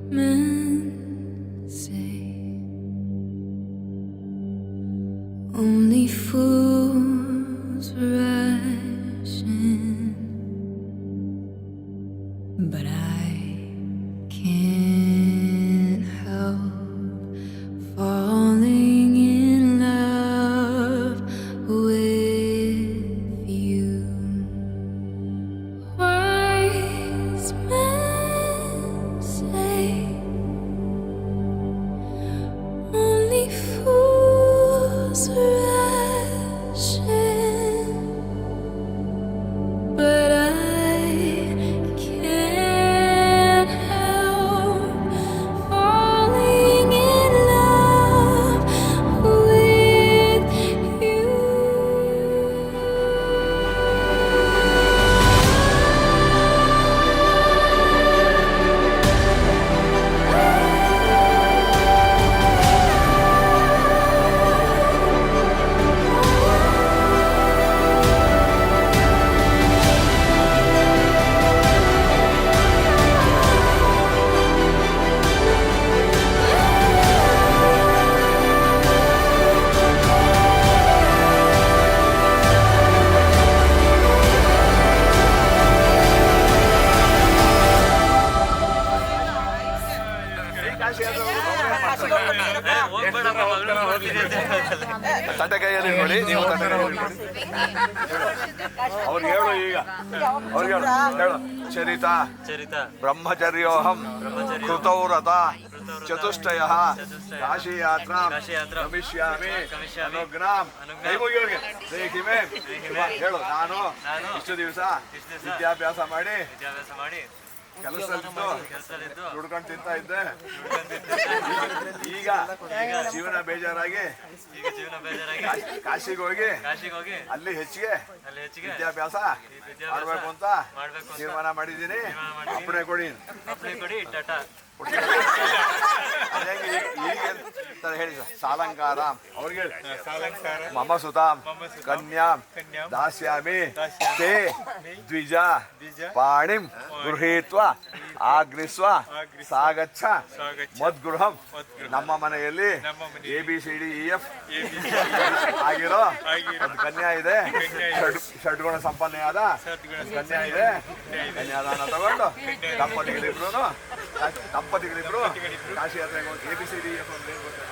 Men say only fools rush in, but I can't help falling in love with you. Wise men say only fools rush in, but I can't help falling in love with you. ತಟಕೈಯಲ್ಲಿ ಇಟ್ಕೊಳ್ಳಿ, ನೀವು ತಟಕೈಯಲ್ಲಿ ಇಟ್ಕೊಳ್ಳಿ. ಅವ್ರಿಗೆ ಹೇಳು, ಈಗ ಅವ್ರಿಗೆ ಹೇಳು. ಚರಿತ ಬ್ರಹ್ಮಚರ್ಯೋಹಂ ಕೃತೌರತ ಚತುಷ್ಟಯ ಕಾಶಿ ಯಾತ್ರಾ ಗಮಿಷ್ಯಾಮಿ ಅನುಗ್ನಾಂ. ಕೈ ಮುಗಿಯೋರಿಗೆ ದೇಹಿಮೆ ಹೇಳು. ನಾನು ಇಷ್ಟು ದಿವಸ ವಿದ್ಯಾಭ್ಯಾಸ ಮಾಡಿ ಕೆಲಸದಲ್ಲಿದ್ದು ದುಡ್ಕೊಂಡು ತಿಂತಾ ಇದ್ದೆ. ಈಗ ಜೀವನ ಬೇಜಾರಾಗಿ ಕಾಶಿಗೆ ಹೋಗಿ ಅಲ್ಲಿ ಹೆಚ್ಚಿಗೆ ವಿದ್ಯಾಭ್ಯಾಸ ಮಾಡ್ಬೇಕು ಅಂತ ತೀರ್ಮಾನ ಮಾಡಿದ್ದೀನಿ. ಅಪ್ಪಣೆ ಕೊಡಿ. ಈಗ ಹೇಳಿ ಸಾಲಂಕಾರ ಅವ್ರಿಗೆ ಮಮ ಸುತಾಂ ಕನ್ಯಾಂ ದಾಸ್ಯಾಮಿ ತೇ ದ್ವಿಜ ಪಾಣಿಂ ಗೃಹೀತ್ವ ಆಗ್ನಿಸ್ವ ಸಾಗಚ್ಛ ಮದ್ಗೃಹಂ. ನಮ್ಮ ಮನೆಯಲ್ಲಿ ABCDEF ಆಗಿರೋ ಒಂದು ಕನ್ಯಾ ಇದೆ. ಷಡ್ಗುಣ ಸಂಪನ್ನೆಯಾದ ಕನ್ಯಾ ಇದೆ. ಕನ್ಯಾದಾನ ತಗೊಂಡು ದಂಪತಿಗಳಿಬ್ರು ಕಾಶಿ ಯಾತ್ರೆಗೆ ಹೋಗಿ ABCDEF ಅಂದ್ರೆ ಏನು ಗೊತ್ತಾ?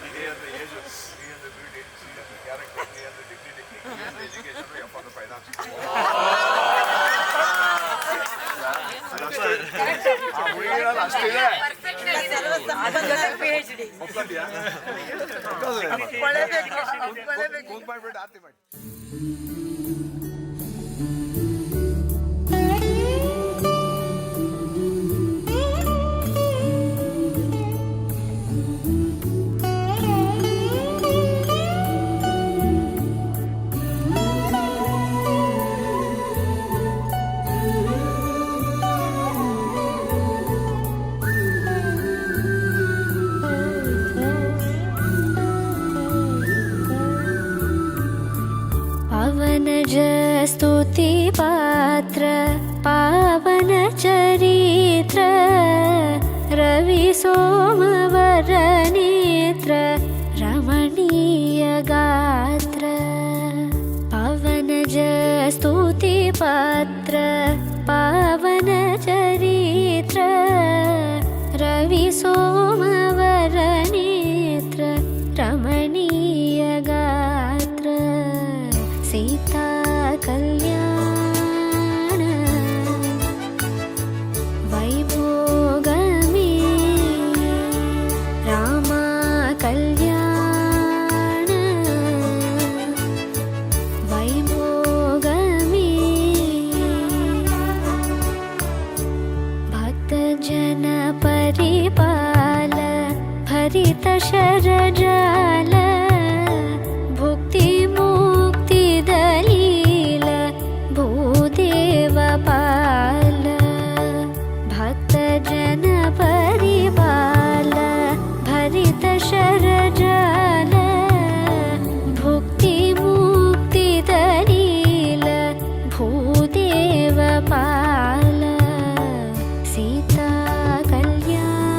ಇದೇ ಅಂದ್ರೆ ಏಜ್, ಸಿ ಅಂದ್ರೆ ಬ್ಯೂಟಿ, ಸಿ ಅಂದ್ರೆ ಕ್ಯಾರೆಕ್ಟರ್, ಡಿ ಅಂದ್ರೆ ಡಿಗ್ನಿಟಿ, ಇ ಅಂದ್ರೆ ಎಜುಕೇಶನ್, ಎಫ್ ಅಂದ್ರೆ ಫೈನಾನ್ಸ್. ಅಷ್ಟಿದೆ. ಒಪ್ಕೊಂಡ್ಯಾ? ಮಾಡ್ಬಿಟ್ಟು ಆರ್ತಿ ಮಾಡಿ. पवनज स्तुति पात्र पावन चरित्र रवि सोमवर नेत्र रमणीय गात्र. पवनज स्तुति पात्र पावन चरित्र रवि सोमवर नेत्र रमणीय गात्र. सीता कल्याण वैभोगमे रामा कल्याण वैभोगमे. भक्तजन परिपाल भरित शरजाल भुक्ति मुक्ति दलील भूदेव पाल. भक्तजन परिपाल भरित शरजाल भुक्ति मुक्ति दलील भूदेव पाल. सीता कल्याण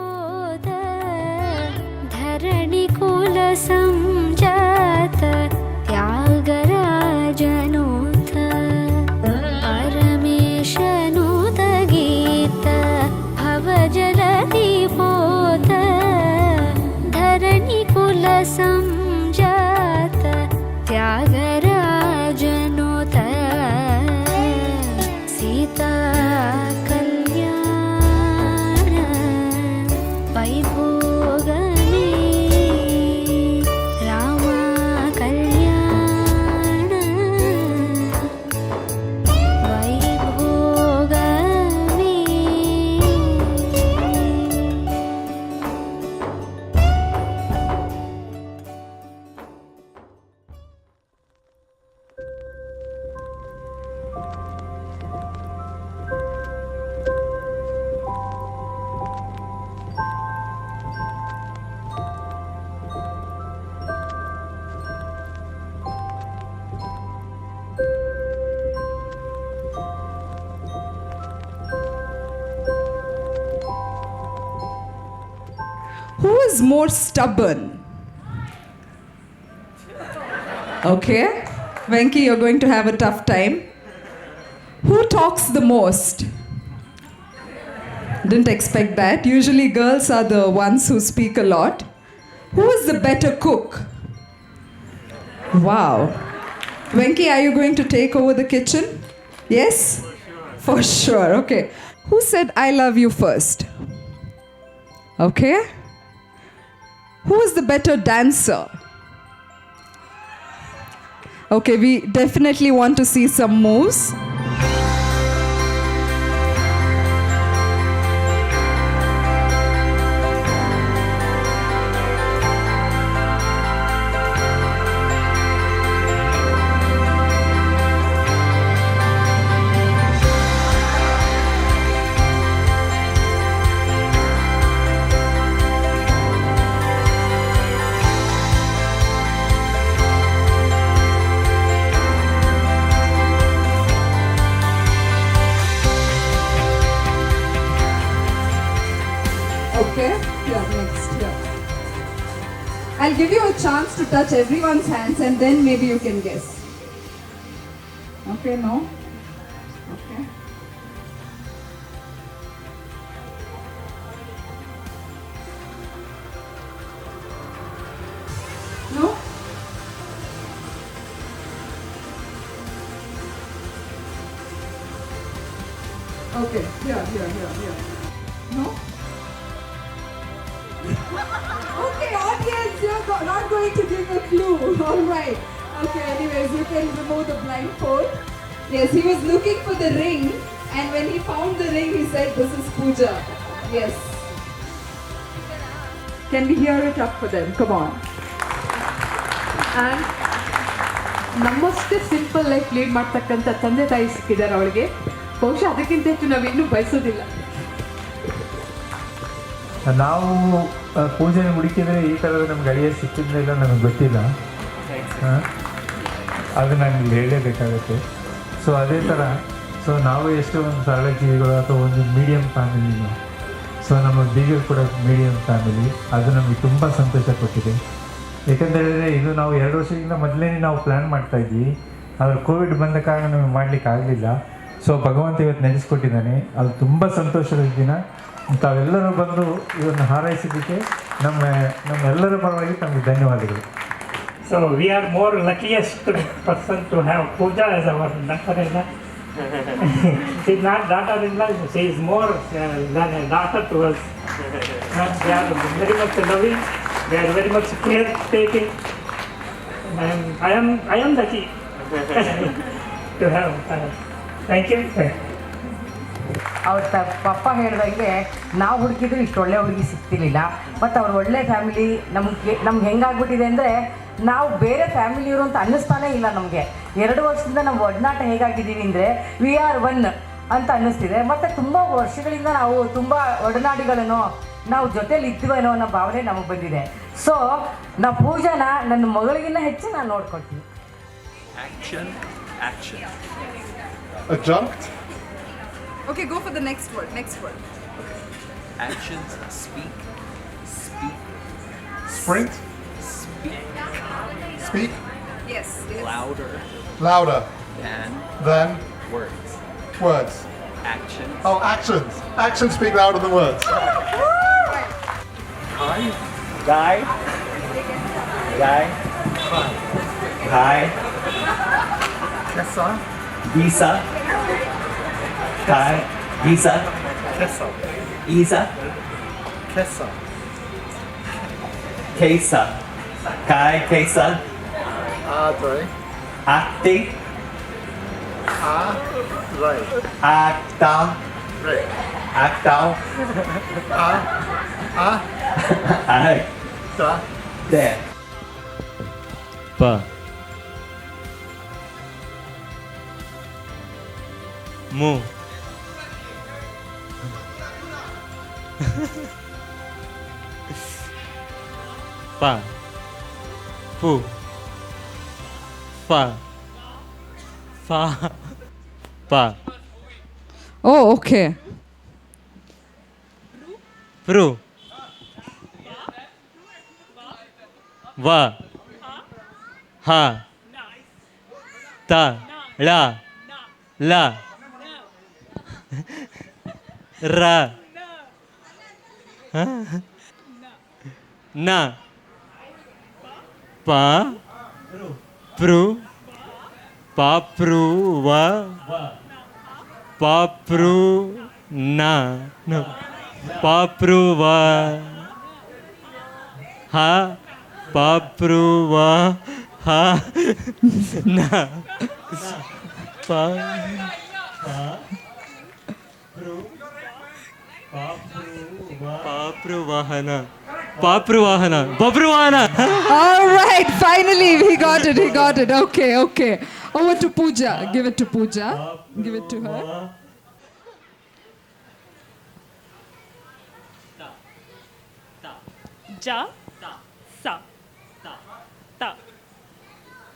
ಹೋದ ಧರಣಿ ಕುಲ ಸಂಜಾತ ತ್ಯಾಗರಾಜನೂತ ಪರಮೇಶನು ತಗೀತ ಭವಜಲದಿ ಹೋದ ಧರಣಿ ಕುಲ ಸಂಜಾತ ತ್ಯಾಗರಾಜನೂತ ಸೀತಾ ಕಲ್ಯಾಣ ವೈಭೋಗಮೇ ರಾಮ ಕಲ್ಯಾಣ ವೈಭೋಗಮೇ. Who is more stubborn? Okay. Venki, you're going to have a tough time. Who talks the most? Didn't expect that. Usually girls are the ones who speak a lot. Who is the better cook? Wow. Venki, are you going to take over the kitchen? Yes? For sure. Okay. Who said I love you first? Okay. Who is the better dancer? Okay, we definitely want to see some moves. Okay, yeah, next, yeah. I'll give you a chance to touch everyone's hands and then maybe you can guess. Okay, no? Okay. No? Okay, here. No? Okay, audience, you're not going to give a clue. All right. Okay, anyways, you can remove the blindfold. Yes, he was looking for the ring, and when he found the ring, he said, "This is Pooja." Yes. Can we hear it up for them? Come on. And ನಮ್ಮಷ್ಟೇ simple life lead ಮಾಡ್ತಕ್ಕಂಥ ತಂದೆ ತಾಯಿ ಸಿಕ್ಕಿದ್ದಾರೆ ಅವಳಿಗೆ. ಬಹುಶಃ ಅದಕ್ಕಿಂತ ಹೆಚ್ಚು ನಾವಿನ್ನೂ ಬಯಸೋದಿಲ್ಲ. ನಾವು ಪೂಜೆನ ಹುಡುಕಿದ್ರೆ ಈ ಥರದ ನಮ್ಗೆ ಅಳಿಯ ಸಿಕ್ಕಿದ್ರೆಲ್ಲ ನಮಗೆ ಗೊತ್ತಿಲ್ಲ. ಅದು ನನಗೆ ಹೇಳಲೇಬೇಕಾಗತ್ತೆ. ಸೊ ಅದೇ ಥರ ನಾವು ಎಷ್ಟೋ ಒಂದು ಸರಳ ಜೀವಿಗಳು ಅಥವಾ ಒಂದು ಮೀಡಿಯಮ್ ಫ್ಯಾಮಿಲಿನೂ. ಸೊ ನಮ್ಮ ಬೀಗರು ಕೂಡ ಮೀಡಿಯಮ್ ಫ್ಯಾಮಿಲಿ. ಅದು ನಮಗೆ ತುಂಬ ಸಂತೋಷ ಕೊಟ್ಟಿದೆ. ಏಕೆಂದರೆ ಇದು ನಾವು 2 ವರ್ಷದಿಂದ ಮೊದಲೇ ನಾವು ಪ್ಲ್ಯಾನ್ ಮಾಡ್ತಾಯಿದ್ವಿ. ಆದರೆ ಕೋವಿಡ್ ಬಂದ ಕಾರಣ ನಮಗೆ ಮಾಡಲಿಕ್ಕೆ ಆಗಲಿಲ್ಲ. ಸೊ ಭಗವಂತ ಇವತ್ತು ನೆನೆಸ್ಕೊಟ್ಟಿದ್ದಾನೆ. ಅದು ತುಂಬ ಸಂತೋಷದ ದಿನ. ತಾವೆಲ್ಲರೂ ಬಂದು ಇದನ್ನು ಹಾರೈಸಿದ್ದಕ್ಕೆ ನಮ್ಮೆಲ್ಲರ ಪರವಾಗಿ ತಮಗೆ ಧನ್ಯವಾದಗಳು. So we are more luckiest person to have Pooja as our daughter-in-law. She is not daughter-in-law, she is more than a daughter to us. They are very much loving, they are very much care-taking, and I am lucky to have her. Thank you. ಅವ್ರ ಪಪ್ಪ ಹೇಳ್ದಂಗೆ ನಾವು ಹುಡುಕಿದ್ರು ಇಷ್ಟು ಒಳ್ಳೆ ಹುಡುಗಿ ಸಿಗ್ತಿರ್ಲಿಲ್ಲ. ಮತ್ತು ಅವ್ರ ಒಳ್ಳೆ family ನಮ್ಗೆ ಹೆಂಗಾಗ್ಬಿಟ್ಟಿದೆ ಅಂದರೆ ನಾವು ಬೇರೆ ಫ್ಯಾಮಿಲಿಯವರು ಅಂತ ಅನ್ನಿಸ್ತಾನೇ ಇಲ್ಲ ನಮಗೆ. 2 ವರ್ಷದಿಂದ ನಮ್ಮ ಒಡನಾಟ ಹೇಗಾಗಿದ್ದೀವಿ ಅಂದರೆ ವಿ ಆರ್ ಒನ್ ಅಂತ ಅನ್ನಿಸ್ತಿದೆ. ಮತ್ತು ತುಂಬ ವರ್ಷಗಳಿಂದ ನಾವು ತುಂಬ ಒಡನಾಡಿಗಳನ್ನು ನಾವು ಜೊತೇಲಿ ಇದ್ದೀವೇನೋ ಅನ್ನೋ ಭಾವನೆ ನಮಗೆ ಬಂದಿದೆ. ಸೊ ನಾವು ಪೂಜಾನ ನನ್ನ ಮಗಳಿಗಿನ್ನ ಹೆಚ್ಚು ನಾನು ನೋಡ್ಕೊಳ್ತೀನಿ. Adjunct. Okay, go for the next word. Actions speak. Speak. Sprint. Speak. Yes. Louder Louder than than words. words. Actions. Oh, actions. Actions speak louder than words. Guy. Guy. Kai. Kessa. Visa. Kai. Visa. Kessa. Isa. Kessa. Kesa. Kai. Kesa. Adre. Acti. Adre. Acta. Re. Acta. Da. De. Pa. Mu. Pa. Pu. Fa. Fa. Pa. Oh, okay. Pru. Va. Ha. Ta. La. La. Ra. Na. Pa. Pru. Pa. Pru. Va. Pa. Pru. Na. No. Pa. Pru. Va. Ha. Pa. Pru. Va. Ha. Na. Pa. Papruvahana. Papruvahana. Babruvahana. All right, finally we got it. He got it. Okay, okay. Over to Pooja. Give it to Pooja. Give it to her. Ja, sa, ta,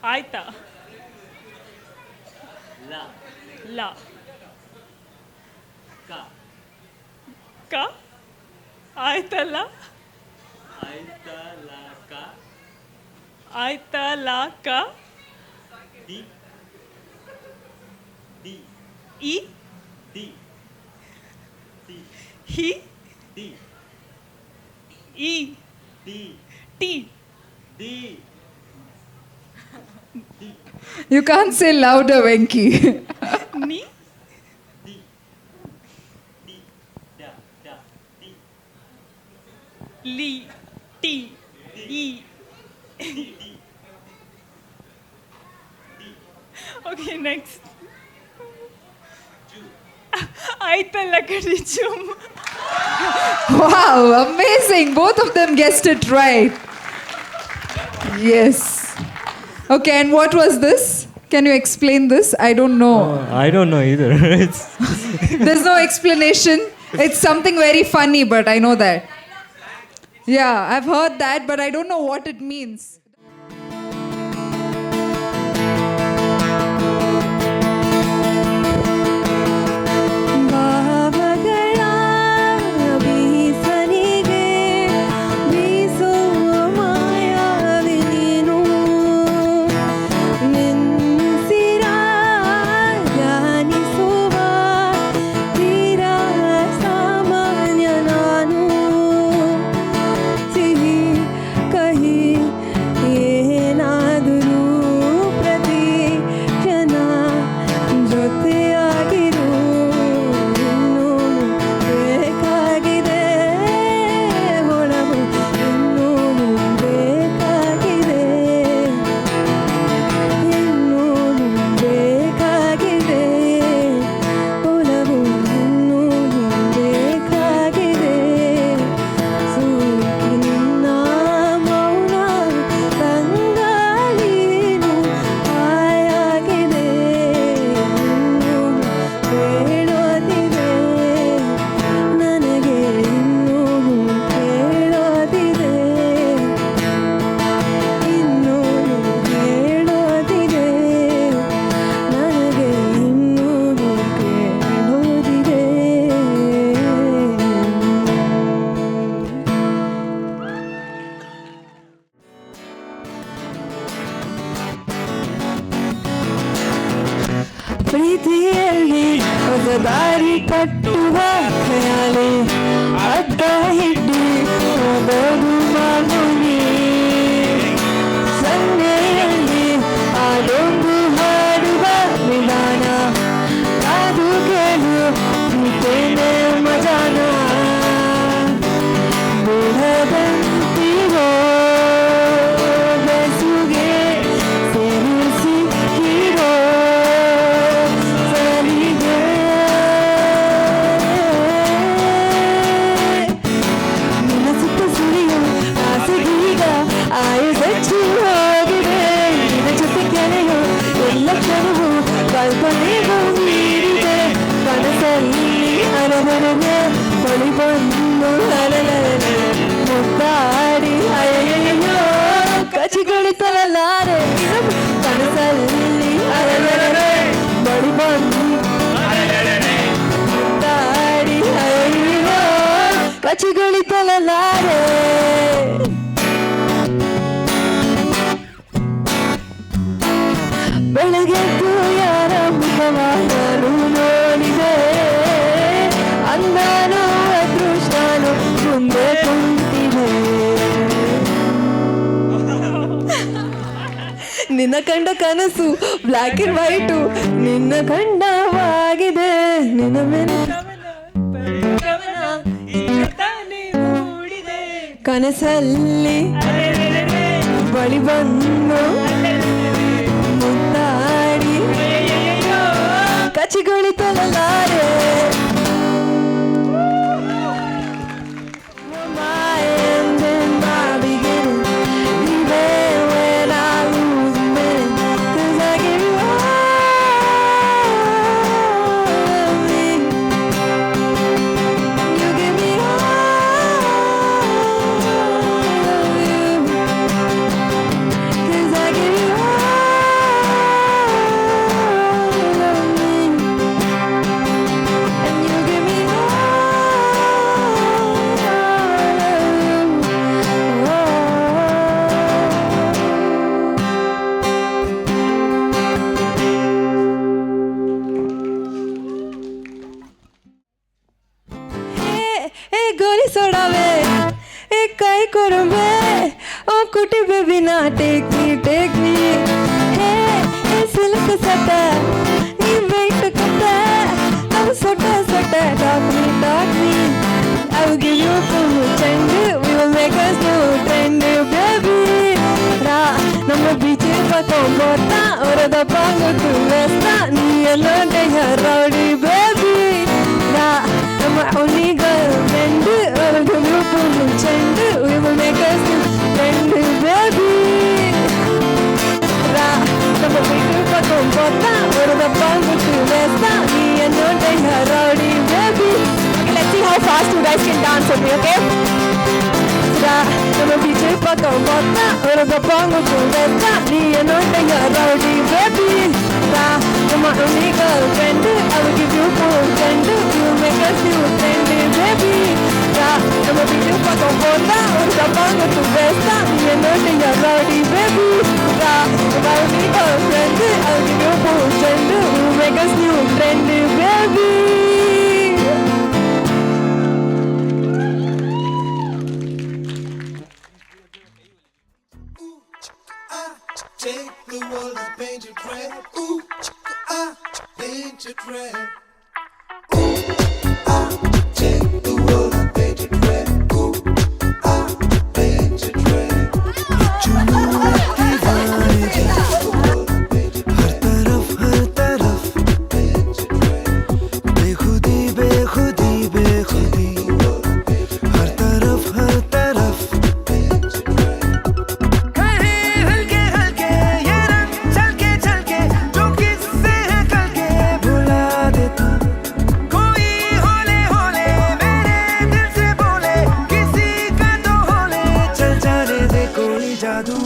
aita, la, ka, aita la, ka, I, hi, I, T. You can't say louder, Venki. Ni. Li. T. E. Okay, next. Aita lakadi chum. Wow, amazing. Both of them guessed it right. Yes. Okay, and what was this? Can you explain this? I don't know. I don't know either. There's no explanation. It's something very funny, but I know that. Yeah, I've heard that, but I don't know what it means. ಭಾವಗಳ ಬೀಸನಿಗೆ ಬೀಸುವ ಮಾಯಾವಿ ನೀನು ನಿನ್ಸಿರ ಧ್ಯಾನಿಸುವ ತೀರ ಸಾಮಾನ್ಯ ನಾನು ಸಿಹಿ ಕಹಿ ಪ್ರೀತಿಯಲ್ಲಿ ಹೊಸ ದಾರಿ ಕಟ್ಟುವ ಖಯಾಲಿ ಅಡ್ಡ ಹಿಡ್ಡಿ ಹೋಗೋದು ಮಾಮೂಲಿ ಸನ್ನೆಯಲ್ಲಿ ಆಡೊಂದು ಹಾಡುವ ವಿಧಾನ ಅದು ಕೇಳು ಪ್ರೀತೇನೆ ಮಜಾನ ಬೇಡದಂತಿರೋ ಬೆಸುಗೆ ಸೇರಿಸಿ ಹೀರೋ ಸರಿಗೆ ನಿನ್ನ ಸುತ್ತ ಸುರಿಯೋ ಆಸೆಗೀಗ ಆಯುಧಚ್ಚಿ ಹೋಗಿದೆ ನಿನ್ನ ಜೊತೆ ಕೆನೆಯೋ ಎಲ್ಲ ಕ್ಷಣವೂ ಕಲ್ಪನೆಗೂ ಮೀರಿದೆ ಕನಸಲ್ಲಿ ಅರಬರನೆ ಬಳಿ ಬಂದು ಅರಲನೆ ಮುದ್ದಾಡಿ ಅಯ್ಯಯ್ಯೋ ಕಚಿಗಳಿಸಲಾರೆ ಕನಸಲ್ಲಿ ಅರಲನೆ ಬಳಿ ಬಂದು ಮುದ್ದಾಡಿ ಅಯ್ಯಯ್ಯೋ ಕಚಿಗಳಿಸಲಾರೆ ಬೆಳಗೆದ್ದು ಯಾರ ಮುಖವ ನಾನು ನೋಡಿದೆ ಅಂದಾನು ಅದೃಷ್ಟನು ಮುಂದೆ ಕುಂತಿದೆ ನಿನ್ನ ಕಂಡ ಕನಸು ಬ್ಲ್ಯಾಕ್ ಅಂಡ್ ವೈಟು ನಿನ್ನ ಕಂಡವಾಗಿದೆ ನಿನ್ನ ಮೇಲೆ ಕನಸಲ್ಲಿ ಬಳಿ ಬಂದು ಮುದ್ದಾಡಿ ಕಚಿಗಳಿತಲಾರೆ गोली सोडावे एक काय करू बे ओ कुटी बेबी ना टेक मी हे सिल्क सटा नी वेट कटा अब सोटा सोटा talk me I will give you full trend we will make us new trend baby ra ನಮ್ಮ ಬೀಚ್ ಪಕೊಂಬೋತಾ ಅವರದ ಪಾಂಗು ವೆಸ್ತಾ ನೀ ಎಲ್ಲೋಡೆ ರೌಡಿ ಬೇಬಿ ರಾ ನಮ್ಮ ಅವನಿ ಗರ್ಲ್ಫ್ರೆಂಡ್ ಅವರಿಗೆ ನೀವು ಚೆಂಡ್ we will make us new trend baby ರಾ ನಮ್ಮ ಬೀಚ್ ಪಕೊಂಬೋತಾ ಅವರದ ಪಾಂಗು ವೆಸ್ತಾ ನೀ ಎಲ್ಲೋಡೆ rowdy baby let's see how fast you guys can dance with me okay ನಮ್ಮ ಬೀಚ್ ಪಕೊಂಬೋತಾ ಅವರದ ಪಾಂಗು ವೆಸ್ತಾ ನೀ ಎಲ್ಲೋಡೆ ರೌಡಿ ಬೇಬಿ ರಾ ನಮ್ಮ ಅವನಿ girlfriend I will give you full trend we will make us new trend baby ರಾ ನಮ್ಮ ಬೀಚ್ ಪಕೊಂಬೋತಾ ಅವರದ ಪಾಂಗು ವೆಸ್ತಾ ನೀ ಎಲ್ಲೋಡೆ ರೌಡಿ ಬೇಬಿ ರಾ ನಮ್ಮ ಅವನಿ girlfriend I will give you full trend we will make us new trend baby Take the world and paint it red. Ooh, paint it red. Ooh, take the world and paint it red. Ooh, paint it red. हर तरफ बेखुदी बेखुदी बेखुदी हर तरफ हल्के हल्के ये रंग चलके चलके जो किससे है कल के भुला दे तू कोई होले होले मेरे दिल से बोले किसी का तो होले चल जाने दे कोई जादू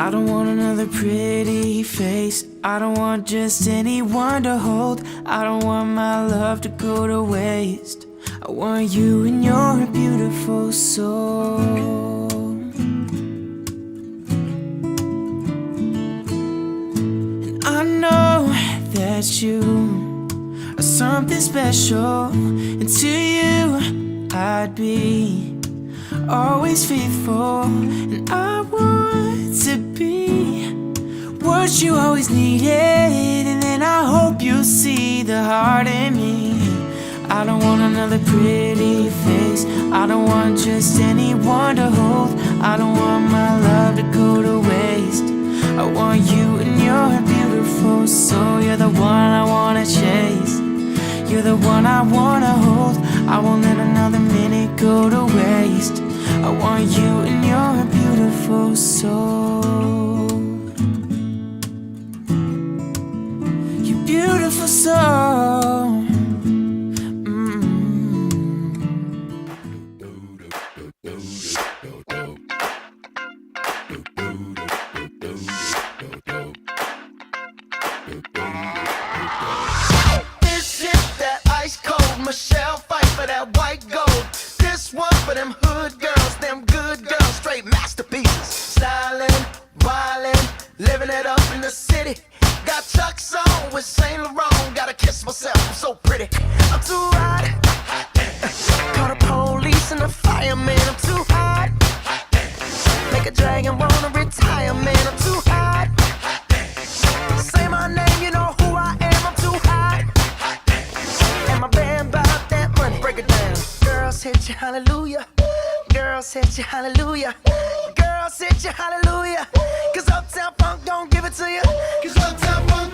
I don't want another pretty face. I don't want just anyone to hold. I don't want my love to go to waste. I want you and your beautiful soul. And I know that you are something special, and to you I'd be always faithful. And I want to be what you always needed, and then I hope you'll see the heart in me. I don't want another pretty face. I don't want just anyone to hold. I don't want my love to go to waste. I want you and your beautiful soul. You're the one I wanna chase. You're the one I wanna hold. I won't let another minute go to waste. I want you and your beautiful soul. Your beautiful soul. This shit that ice cold. Michelle fight for that white gold. This one for them hood girls, them good girls, straight masterpieces. Stylin', wildin', living it up in the city. Got Chuck's on with Saint Laurent. Gotta kiss myself, I'm so pretty. I'm too hot. Call the police and the fireman. I'm too hot. Make a dragon wanna retire, man. I'm too hot. Say my name, you know who I am. I'm too hot. And my band bought that money. Break it down. Girls hit you, hallelujah. Girls hit you, hallelujah. Girls hit you, hallelujah. Cause Uptown Funk don't give it to you. Cause Uptown Funk